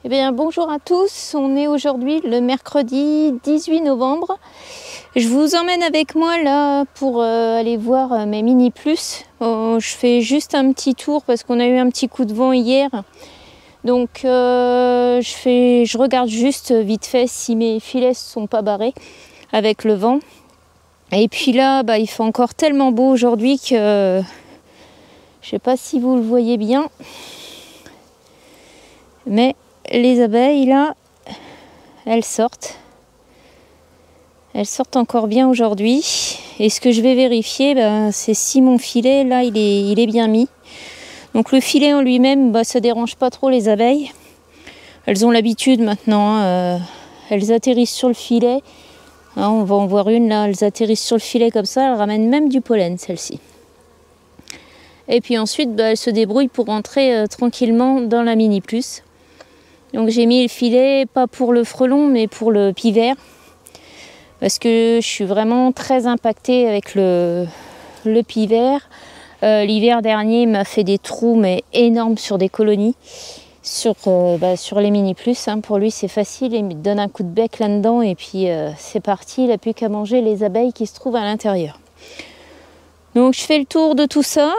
Eh bien, bonjour à tous, on est aujourd'hui le mercredi 18 novembre. Je vous emmène avec moi là pour aller voir mes mini plus. Je fais juste un petit tour parce qu'on a eu un petit coup de vent hier. Donc je regarde juste vite fait si mes filets ne sont pas barrés avec le vent. Et puis là, il fait encore tellement beau aujourd'hui que je ne sais pas si vous le voyez bien. Mais les abeilles là, elles sortent encore bien aujourd'hui. Et ce que je vais vérifier, c'est si mon filet là il est bien mis. Donc le filet en lui-même, ça dérange pas trop les abeilles. Elles ont l'habitude maintenant, elles atterrissent sur le filet. On va en voir une là, elles atterrissent sur le filet comme ça, elles ramènent même du pollen celle-ci. Et puis ensuite, elles se débrouillent pour rentrer tranquillement dans la mini plus. Donc j'ai mis le filet, pas pour le frelon, mais pour le pivert. Parce que je suis vraiment très impactée avec le pivert. L'hiver dernier, il m'a fait des trous mais énormes sur des colonies. Sur les mini plus, pour lui c'est facile, il me donne un coup de bec là-dedans et puis c'est parti, il n'a plus qu'à manger les abeilles qui se trouvent à l'intérieur. Donc je fais le tour de tout ça.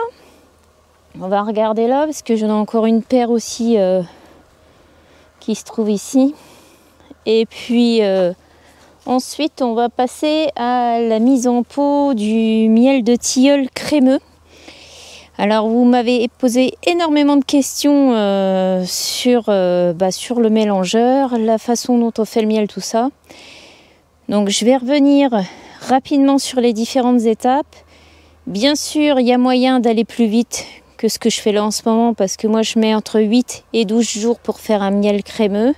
On va regarder là parce que j'en ai encore une paire aussi qui se trouve ici. Et puis ensuite on va passer à la mise en pot du miel de tilleul crémeux. Alors vous m'avez posé énormément de questions sur le mélangeur, la façon dont on fait le miel, tout ça. Donc je vais revenir rapidement sur les différentes étapes. Bien sûr, il y a moyen d'aller plus vite que ce que je fais là en ce moment parce que moi je mets entre 8 et 12 jours pour faire un miel crémeux.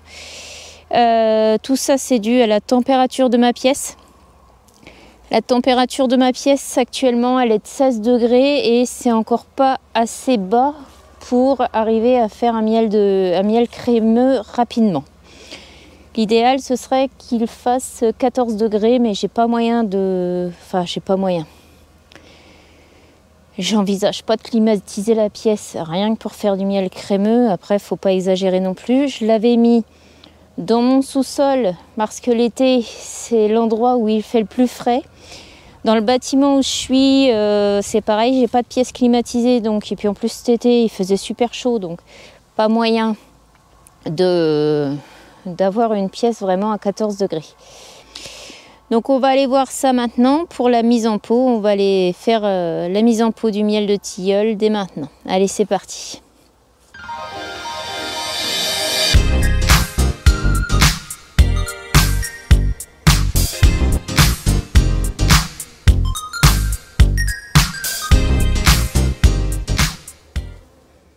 Tout ça c'est dû à la température de ma pièce. La température de ma pièce actuellement elle est de 16 degrés et c'est encore pas assez bas pour arriver à faire un miel crémeux rapidement. L'idéal ce serait qu'il fasse 14 degrés mais j'ai pas moyen. J'envisage pas de climatiser la pièce rien que pour faire du miel crémeux. Après faut pas exagérer non plus. Je l'avais mis dans mon sous-sol parce que l'été c'est l'endroit où il fait le plus frais. Dans le bâtiment où je suis, c'est pareil, j'ai pas de pièce climatisée, donc et puis en plus cet été il faisait super chaud, donc pas moyen d'avoir une pièce vraiment à 14 degrés. Donc on va aller voir ça maintenant pour la mise en pot. On va aller faire la mise en pot du miel de tilleul dès maintenant. Allez, c'est parti.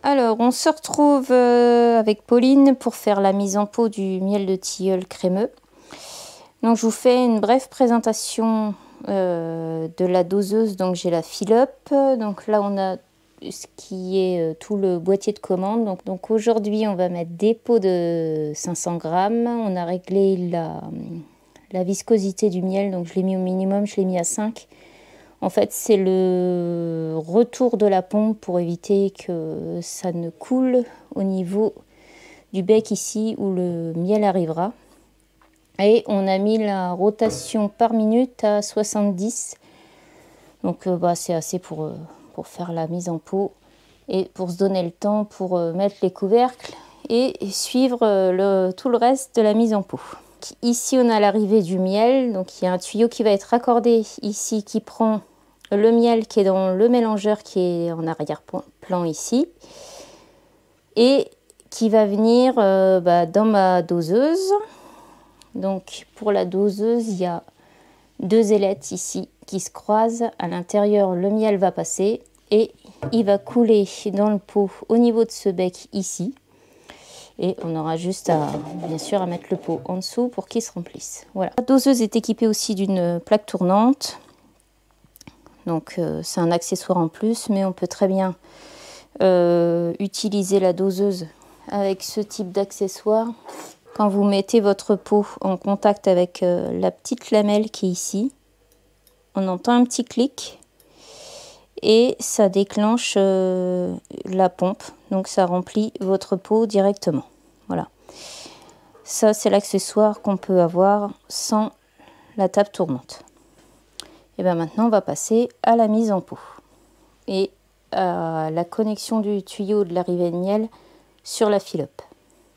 Alors, on se retrouve avec Pauline pour faire la mise en pot du miel de tilleul crémeux. Donc, je vous fais une brève présentation de la doseuse. Donc, j'ai la fill-up. Donc là, on a ce qui est tout le boîtier de commande. Donc aujourd'hui, on va mettre des pots de 500 grammes. On a réglé la viscosité du miel. Donc, je l'ai mis au minimum, je l'ai mis à 5. En fait, c'est le retour de la pompe pour éviter que ça ne coule au niveau du bec ici où le miel arrivera. Et on a mis la rotation par minute à 70. Donc c'est assez pour faire la mise en pot et pour se donner le temps pour mettre les couvercles et suivre tout le reste de la mise en pot. Ici, on a l'arrivée du miel. Donc, il y a un tuyau qui va être raccordé ici qui prend le miel qui est dans le mélangeur qui est en arrière-plan ici et qui va venir dans ma doseuse. Donc, pour la doseuse, il y a 2 ailettes ici qui se croisent. À l'intérieur, le miel va passer et il va couler dans le pot au niveau de ce bec ici. Et on aura juste bien sûr à mettre le pot en dessous pour qu'il se remplisse. Voilà. La doseuse est équipée aussi d'une plaque tournante. Donc c'est un accessoire en plus, mais on peut très bien utiliser la doseuse avec ce type d'accessoire. Quand vous mettez votre pot en contact avec la petite lamelle qui est ici, on entend un petit clic et ça déclenche la pompe. Donc ça remplit votre pot directement. Voilà. Ça, c'est l'accessoire qu'on peut avoir sans la table tournante. Et bien maintenant, on va passer à la mise en pot et à la connexion du tuyau de l'arrivée de miel sur la filope.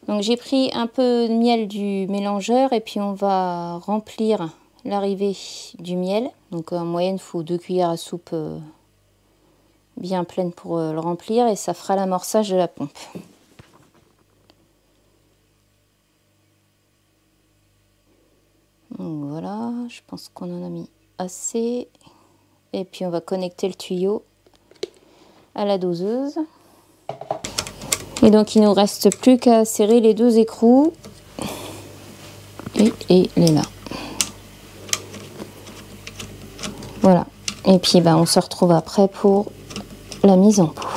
Donc j'ai pris un peu de miel du mélangeur et puis on va remplir l'arrivée du miel. Donc en moyenne, il faut 2 cuillères à soupe bien pleines pour le remplir et ça fera l'amorçage de la pompe. Donc voilà, je pense qu'on en a mis assez. Et puis on va connecter le tuyau à la doseuse. Et donc il nous reste plus qu'à serrer les 2 écrous. Et il est là. Voilà. Et puis on se retrouve après pour la mise en pot.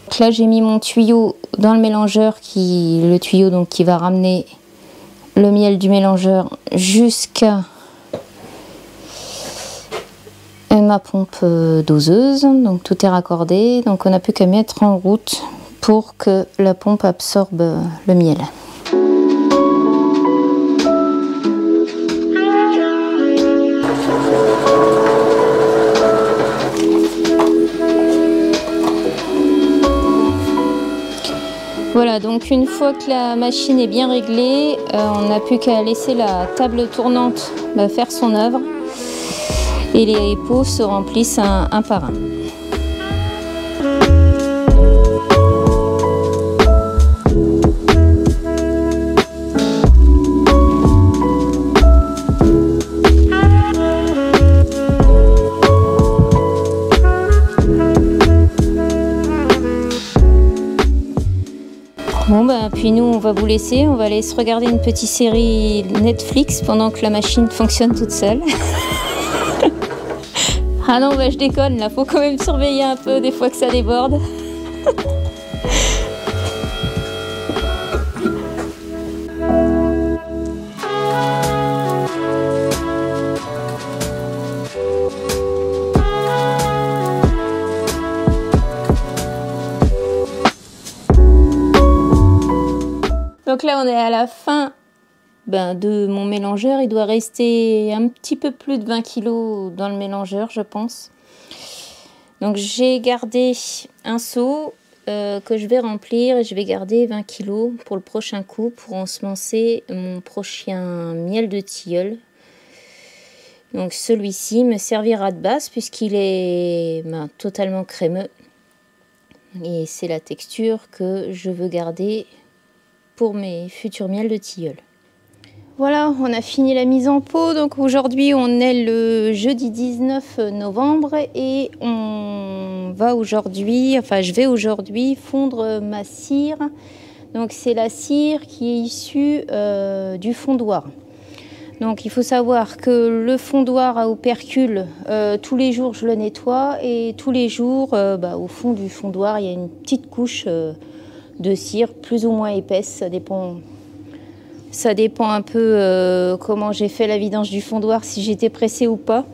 Donc là j'ai mis mon tuyau dans le mélangeur, le tuyau donc qui va ramener le miel du mélangeur jusqu'à ma pompe doseuse. Donc tout est raccordé, donc on n'a plus qu'à mettre en route pour que la pompe absorbe le miel. Voilà, donc une fois que la machine est bien réglée, on n'a plus qu'à laisser la table tournante faire son œuvre et les pots se remplissent un par un. Bon puis nous on va vous laisser, on va aller se regarder une petite série Netflix pendant que la machine fonctionne toute seule. Ah non je déconne là, faut quand même surveiller un peu des fois que ça déborde. Donc là on est à la fin de mon mélangeur, il doit rester un petit peu plus de 20 kg dans le mélangeur je pense. Donc j'ai gardé un seau que je vais remplir et je vais garder 20 kg pour le prochain coup pour ensemencer mon prochain miel de tilleul. Donc celui-ci me servira de base puisqu'il est totalement crémeux et c'est la texture que je veux garder pour mes futurs miels de tilleul. Voilà, on a fini la mise en pot. Donc aujourd'hui, on est le jeudi 19 novembre et je vais aujourd'hui fondre ma cire. Donc c'est la cire qui est issue du fondoir. Donc il faut savoir que le fondoir à opercule, tous les jours je le nettoie et tous les jours, au fond du fondoir, il y a une petite couche de cire plus ou moins épaisse, ça dépend un peu comment j'ai fait la vidange du fondoir, si j'étais pressée ou pas.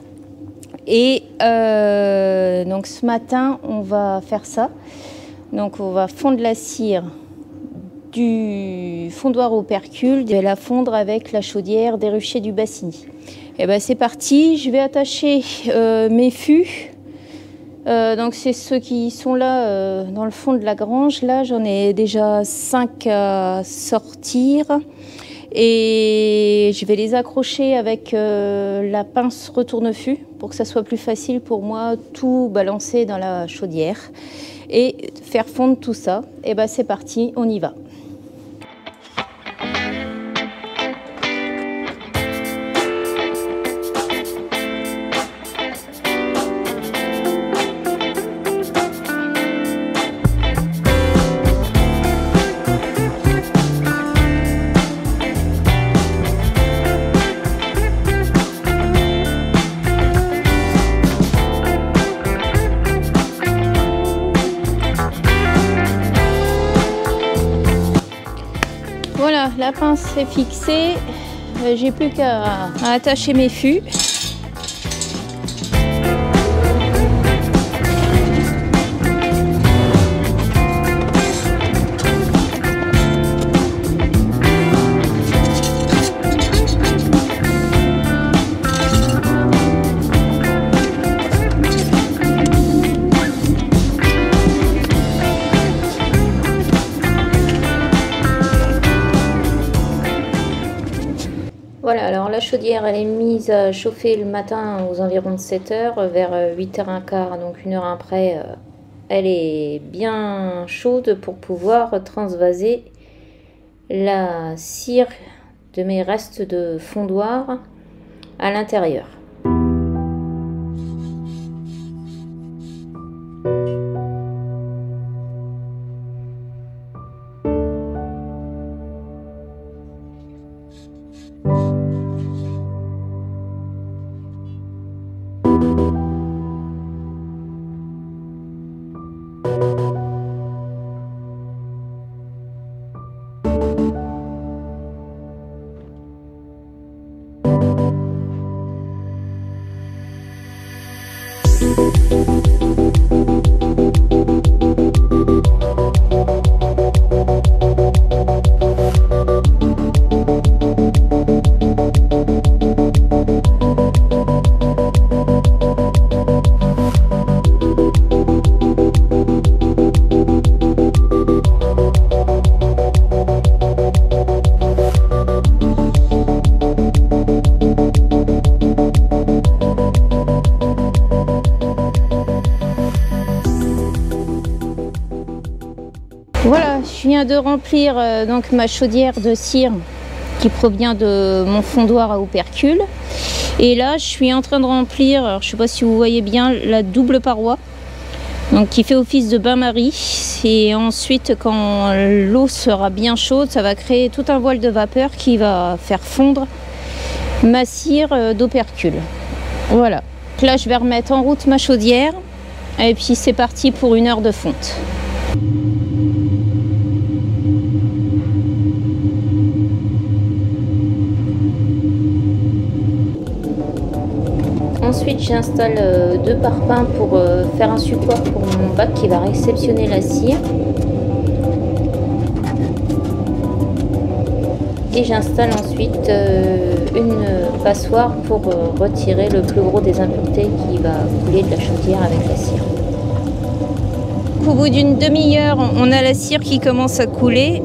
Et donc ce matin on va faire ça, donc on va fondre la cire du fondoir au percule, je vais la fondre avec la chaudière des ruchers du Bassigny. Et c'est parti, je vais attacher mes fûts. Donc c'est ceux qui sont là dans le fond de la grange. Là j'en ai déjà 5 à sortir et je vais les accrocher avec la pince retourne-fût pour que ça soit plus facile pour moi tout balancer dans la chaudière et faire fondre tout ça. Et c'est parti, on y va. Voilà, la pince est fixée, j'ai plus qu'à attacher mes fûts. Voilà, alors la chaudière elle est mise à chauffer le matin aux environs de 7 heures, vers 8h15, donc 1 heure après, elle est bien chaude pour pouvoir transvaser la cire de mes restes de fondoir à l'intérieur. Voilà, je viens de remplir donc ma chaudière de cire qui provient de mon fondoir à opercule. Et là, je suis en train de remplir, alors, je ne sais pas si vous voyez bien, la double paroi, donc qui fait office de bain-marie. Et ensuite, quand l'eau sera bien chaude, ça va créer tout un voile de vapeur qui va faire fondre ma cire d'opercule. Voilà. Donc là, je vais remettre en route ma chaudière et puis c'est parti pour 1 heure de fonte. Ensuite, j'installe 2 parpaings pour faire un support pour mon bac qui va réceptionner la cire. Et j'installe ensuite une passoire pour retirer le plus gros des impuretés qui va couler de la chaudière avec la cire. Au bout d'une demi-heure, on a la cire qui commence à couler.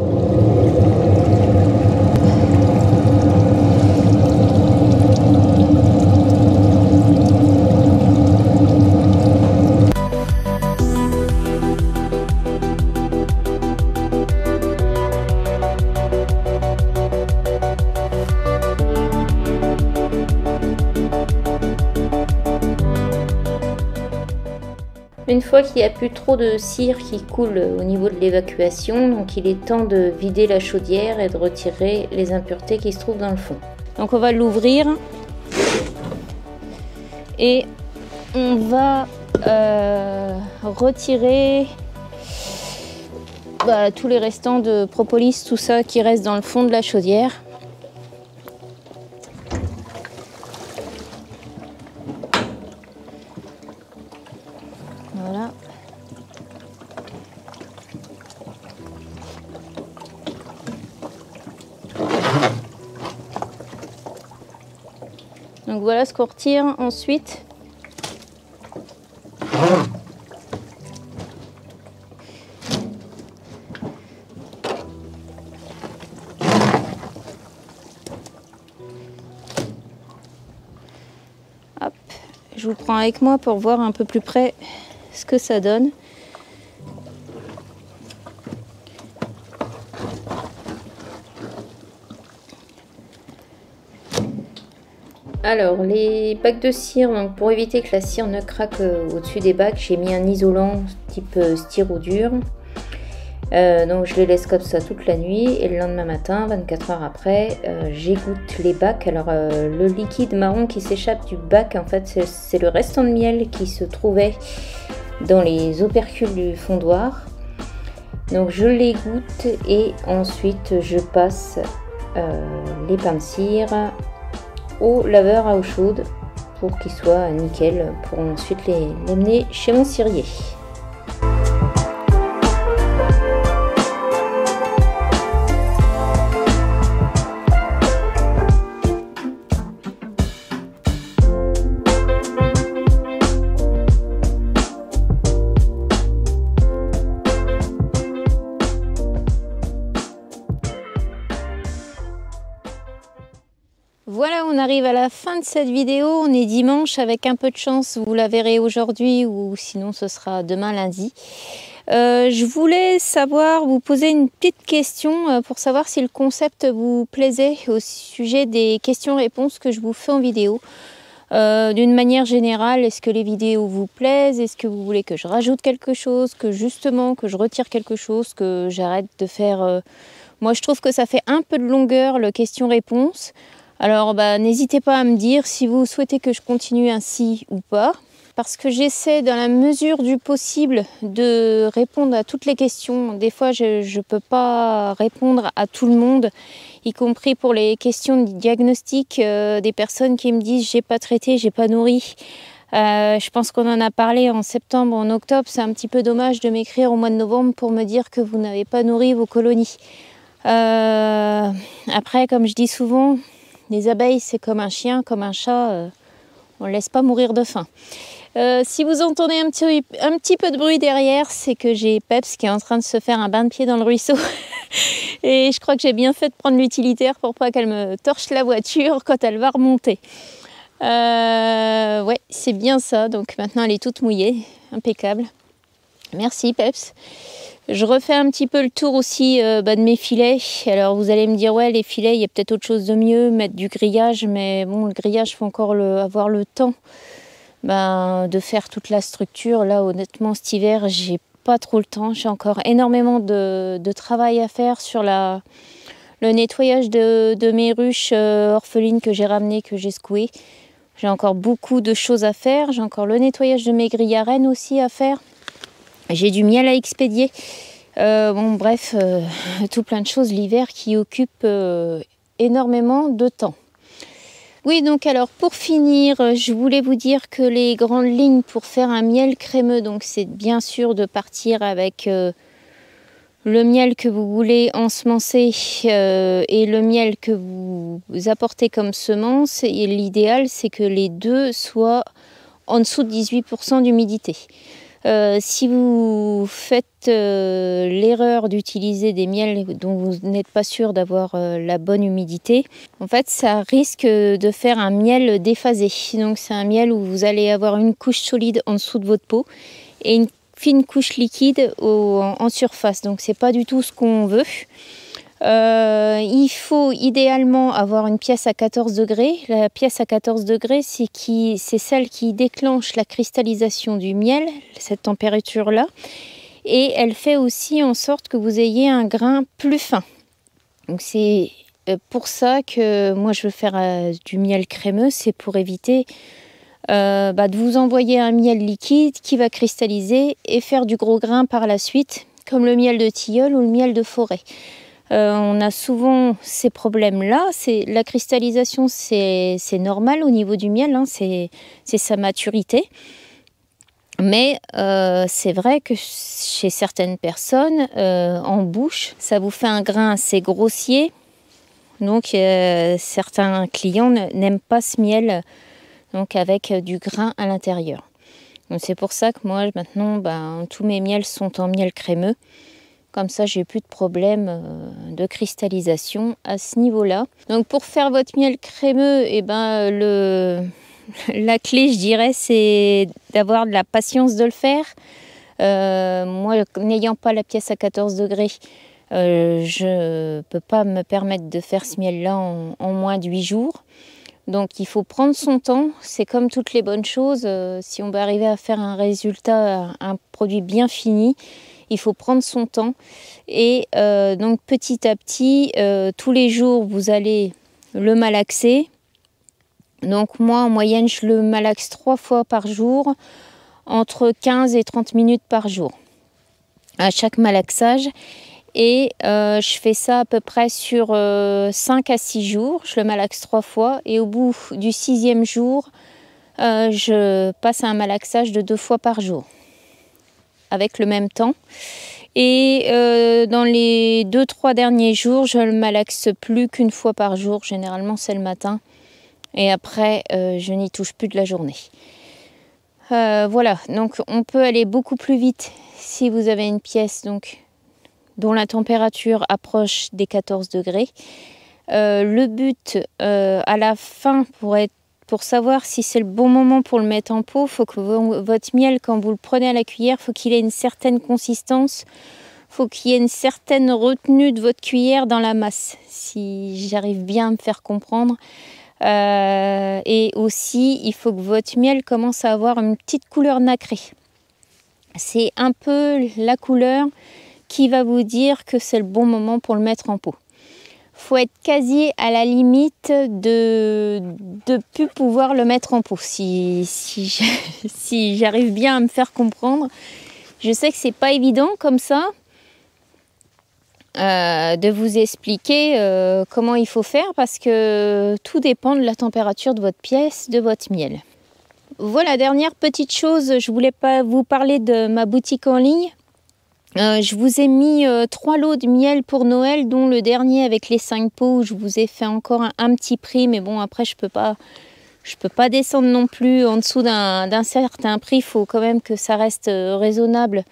Une fois qu'il n'y a plus trop de cire qui coule au niveau de l'évacuation, donc il est temps de vider la chaudière et de retirer les impuretés qui se trouvent dans le fond. Donc on va l'ouvrir et on va retirer tous les restants de propolis, tout ça qui reste dans le fond de la chaudière. Voilà. Donc voilà ce qu'on retire ensuite. Hop, je vous prends avec moi pour voir un peu plus près ce que ça donne. Alors les bacs de cire, donc pour éviter que la cire ne craque au-dessus des bacs, j'ai mis un isolant type styro dur. Donc je les laisse comme ça toute la nuit et le lendemain matin, 24 heures après, j'égoutte les bacs. Alors le liquide marron qui s'échappe du bac, en fait c'est le restant de miel qui se trouvait dans les opercules du fondoir. Donc je l'égoutte et ensuite je passe les pains de cire au laveur à eau chaude pour qu'ils soient nickel, pour ensuite les mener chez mon cirier. Voilà, on arrive à la fin de cette vidéo. On est dimanche, avec un peu de chance, vous la verrez aujourd'hui ou sinon ce sera demain lundi. Je voulais vous poser une petite question pour savoir si le concept vous plaisait au sujet des questions-réponses que je vous fais en vidéo. D'une manière générale, est-ce que les vidéos vous plaisent? Est-ce que vous voulez que je rajoute quelque chose, que je retire quelque chose, que j'arrête de faire... Moi, je trouve que ça fait un peu de longueur, le question-réponse. Alors, n'hésitez pas à me dire si vous souhaitez que je continue ainsi ou pas. Parce que j'essaie, dans la mesure du possible, de répondre à toutes les questions. Des fois, je ne peux pas répondre à tout le monde, y compris pour les questions de diagnostic des personnes qui me disent « j'ai pas traité, j'ai pas nourri ». Je pense qu'on en a parlé en septembre, en octobre. C'est un petit peu dommage de m'écrire au mois de novembre pour me dire que vous n'avez pas nourri vos colonies. Après, comme je dis souvent, les abeilles, c'est comme un chien, comme un chat, on ne laisse pas mourir de faim. Si vous entendez un petit peu de bruit derrière, c'est que j'ai Peps qui est en train de se faire un bain de pied dans le ruisseau. Et je crois que j'ai bien fait de prendre l'utilitaire pour pas qu'elle me torche la voiture quand elle va remonter. Ouais, c'est bien ça. Donc maintenant, elle est toute mouillée, impeccable. Merci Peps. Je refais un petit peu le tour aussi de mes filets. Alors vous allez me dire, ouais, les filets, il y a peut-être autre chose de mieux, mettre du grillage, mais bon, le grillage, il faut encore avoir le temps de faire toute la structure. Là, honnêtement, cet hiver, j'ai pas trop le temps. J'ai encore énormément de travail à faire sur le nettoyage de mes ruches orphelines que j'ai ramenées, que j'ai secouées. J'ai encore beaucoup de choses à faire. J'ai encore le nettoyage de mes grilles à rennes aussi à faire. J'ai du miel à expédier. Bref, tout plein de choses l'hiver qui occupent énormément de temps. Oui, donc alors pour finir, je voulais vous dire que les grandes lignes pour faire un miel crémeux, donc c'est bien sûr de partir avec le miel que vous voulez ensemencer et le miel que vous apportez comme semence. Et l'idéal, c'est que les deux soient en dessous de 18% d'humidité. Si vous faites l'erreur d'utiliser des miels dont vous n'êtes pas sûr d'avoir la bonne humidité, en fait ça risque de faire un miel déphasé. Donc c'est un miel où vous allez avoir une couche solide en dessous de votre peau et une fine couche liquide en surface. Donc c'est pas du tout ce qu'on veut. Il faut idéalement avoir une pièce à 14 degrés. La pièce à 14 degrés, c'est celle qui déclenche la cristallisation du miel, cette température-là. Et elle fait aussi en sorte que vous ayez un grain plus fin. Donc c'est pour ça que moi je veux faire du miel crémeux, c'est pour éviter de vous envoyer un miel liquide qui va cristalliser et faire du gros grain par la suite, comme le miel de tilleul ou le miel de forêt. On a souvent ces problèmes-là. La cristallisation, c'est normal au niveau du miel, hein, c'est sa maturité. Mais c'est vrai que chez certaines personnes, en bouche, ça vous fait un grain assez grossier. Donc certains clients n'aiment pas ce miel donc avec du grain à l'intérieur. Donc c'est pour ça que moi maintenant, tous mes miels sont en miel crémeux. Comme ça, j'ai plus de problème de cristallisation à ce niveau-là. Donc pour faire votre miel crémeux, la clé, je dirais, c'est d'avoir de la patience de le faire. Moi, n'ayant pas la pièce à 14 degrés, je ne peux pas me permettre de faire ce miel-là en moins de 8 jours. Donc il faut prendre son temps. C'est comme toutes les bonnes choses. Si on veut arriver à faire un résultat, un produit bien fini, il faut prendre son temps et donc petit à petit, tous les jours, vous allez le malaxer. Donc moi, en moyenne, je le malaxe 3 fois par jour, entre 15 et 30 minutes par jour, à chaque malaxage. Et je fais ça à peu près sur 5 à 6 jours. Je le malaxe 3 fois et au bout du 6e jour, je passe à un malaxage de 2 fois par jour, avec le même temps. Et dans les 2-3 derniers jours, je ne le malaxe plus qu'une fois par jour. Généralement, c'est le matin. Et après, je n'y touche plus de la journée. Voilà, donc on peut aller beaucoup plus vite si vous avez une pièce dont la température approche des 14 degrés. Le but à la fin, pour savoir si c'est le bon moment pour le mettre en pot, il faut que votre miel, quand vous le prenez à la cuillère, faut qu'il ait une certaine consistance, faut qu'il y ait une certaine retenue de votre cuillère dans la masse, si j'arrive bien à me faire comprendre. Et aussi, il faut que votre miel commence à avoir une petite couleur nacrée. C'est un peu la couleur qui va vous dire que c'est le bon moment pour le mettre en pot. Faut être quasi à la limite de plus pouvoir le mettre en pot. Si j'arrive bien à me faire comprendre. Je sais que c'est pas évident comme ça de vous expliquer comment il faut faire parce que tout dépend de la température de votre pièce, de votre miel. Voilà, dernière petite chose, je voulais pas vous parler de ma boutique en ligne. Je vous ai mis 3 lots de miel pour Noël, dont le dernier avec les 5 pots où je vous ai fait encore un petit prix, mais bon après je peux pas descendre non plus en dessous d'un certain prix. Il faut quand même que ça reste raisonnable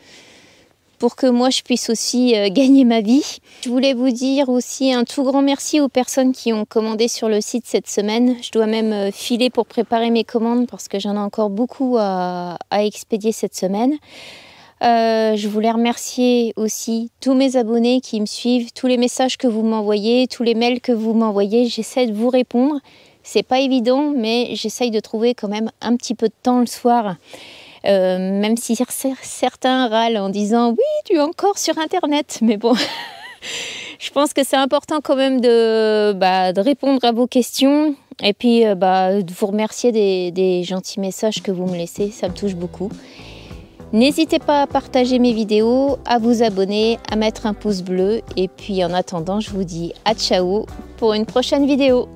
pour que moi je puisse aussi gagner ma vie. Je voulais vous dire aussi un tout grand merci aux personnes qui ont commandé sur le site cette semaine. Je dois même filer pour préparer mes commandes parce que j'en ai encore beaucoup à expédier cette semaine. Je voulais remercier aussi tous mes abonnés qui me suivent, tous les messages que vous m'envoyez, tous les mails que vous m'envoyez. J'essaie de vous répondre. C'est pas évident, mais j'essaye de trouver quand même un petit peu de temps le soir. Même si certains râlent en disant oui, tu es encore sur internet, mais bon, je pense que c'est important quand même de répondre à vos questions et puis de vous remercier des gentils messages que vous me laissez, ça me touche beaucoup. N'hésitez pas à partager mes vidéos, à vous abonner, à mettre un pouce bleu et puis en attendant, je vous dis à ciao pour une prochaine vidéo.